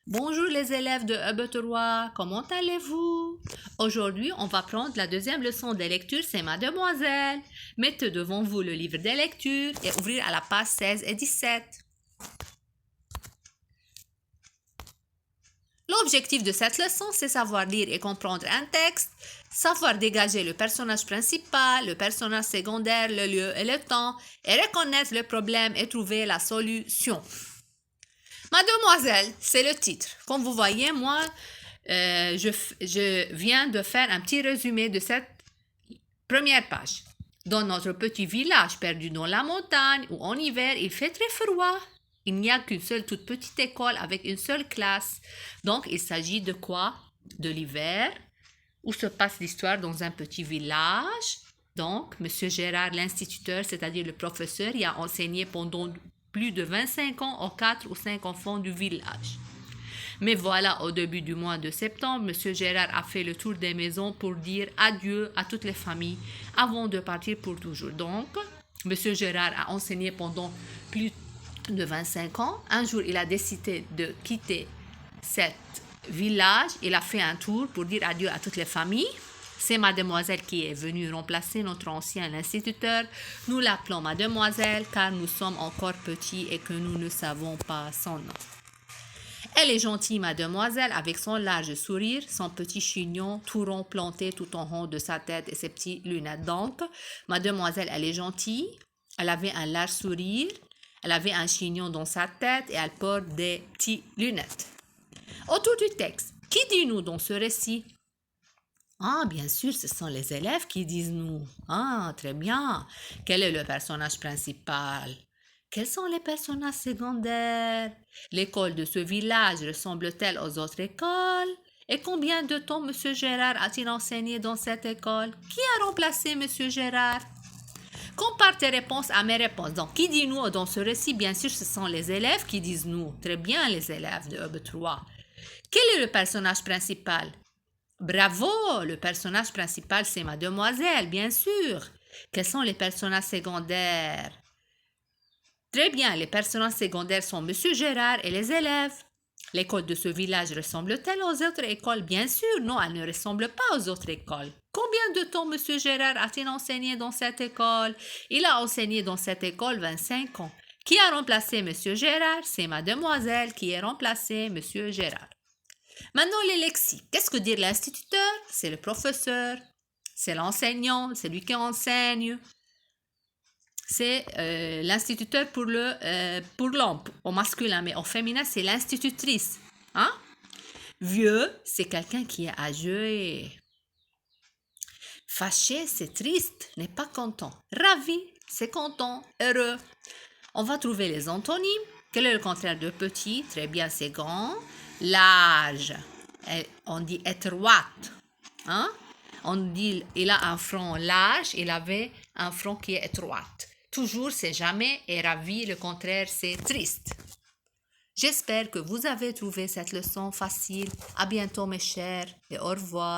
Bonjour les élèves de EB3, comment allez-vous? Aujourd'hui, on va prendre la deuxième leçon de lecture, c'est Mademoiselle. Mettez devant vous le livre des lectures et ouvrir à la page 16 et 17. L'objectif de cette leçon, c'est savoir lire et comprendre un texte, savoir dégager le personnage principal, le personnage secondaire, le lieu et le temps, et reconnaître le problème et trouver la solution. Mademoiselle, c'est le titre. Comme vous voyez, moi, je viens de faire un petit résumé de cette première page. Dans notre petit village perdu dans la montagne, où en hiver il fait très froid, il n'y a qu'une seule toute petite école avec une seule classe. Donc, il s'agit de quoi? De l'hiver, où se passe l'histoire dans un petit village. Donc, M. Gérard, l'instituteur, c'est-à-dire le professeur, y a enseigné pendant plus de 25 ans aux 4 ou 5 enfants du village. Mais voilà, au début du mois de septembre, M. Gérard a fait le tour des maisons pour dire adieu à toutes les familles avant de partir pour toujours. Donc, M. Gérard a enseigné pendant plus de 25 ans. Un jour, il a décidé de quitter cet village. Il a fait un tour pour dire adieu à toutes les familles. C'est Mademoiselle qui est venue remplacer notre ancien instituteur. Nous l'appelons Mademoiselle car nous sommes encore petits et que nous ne savons pas son nom. Elle est gentille, Mademoiselle, avec son large sourire, son petit chignon tout rond planté tout en haut de sa tête et ses petites lunettes. Donc, Mademoiselle, elle est gentille, elle avait un large sourire, elle avait un chignon dans sa tête et elle porte des petites lunettes. Autour du texte, qui dit nous dans ce récit? Ah, bien sûr, ce sont les élèves qui disent nous. Ah, très bien. Quel est le personnage principal? Quels sont les personnages secondaires? L'école de ce village ressemble-t-elle aux autres écoles? Et combien de temps M. Gérard a-t-il enseigné dans cette école? Qui a remplacé M. Gérard? Compare tes réponses à mes réponses. Donc, qui dit nous dans ce récit? Bien sûr, ce sont les élèves qui disent nous. Très bien, les élèves de EB3. Quel est le personnage principal? Bravo! Le personnage principal, c'est Mademoiselle, bien sûr. Quels sont les personnages secondaires? Très bien, les personnages secondaires sont Monsieur Gérard et les élèves. L'école de ce village ressemble-t-elle aux autres écoles? Bien sûr, non, elle ne ressemble pas aux autres écoles. Combien de temps Monsieur Gérard a-t-il enseigné dans cette école? Il a enseigné dans cette école 25 ans. Qui a remplacé Monsieur Gérard? C'est Mademoiselle qui a remplacé Monsieur Gérard. Maintenant, les lexiques. Qu'est-ce que dit l'instituteur? C'est le professeur, c'est l'enseignant, c'est lui qui enseigne. C'est l'instituteur pour l'homme, au masculin, mais au féminin, c'est l'institutrice. Hein? Vieux, c'est quelqu'un qui est âgé. Fâché, c'est triste, n'est pas content. Ravi, c'est content, heureux. On va trouver les antonymes. Quel est le contraire de petit? Très bien, c'est grand. Large, on dit étroite. Hein? On dit, il a un front large, il avait un front qui est étroit. Toujours, c'est jamais, et ravi, le contraire, c'est triste. J'espère que vous avez trouvé cette leçon facile. À bientôt, mes chers, et au revoir.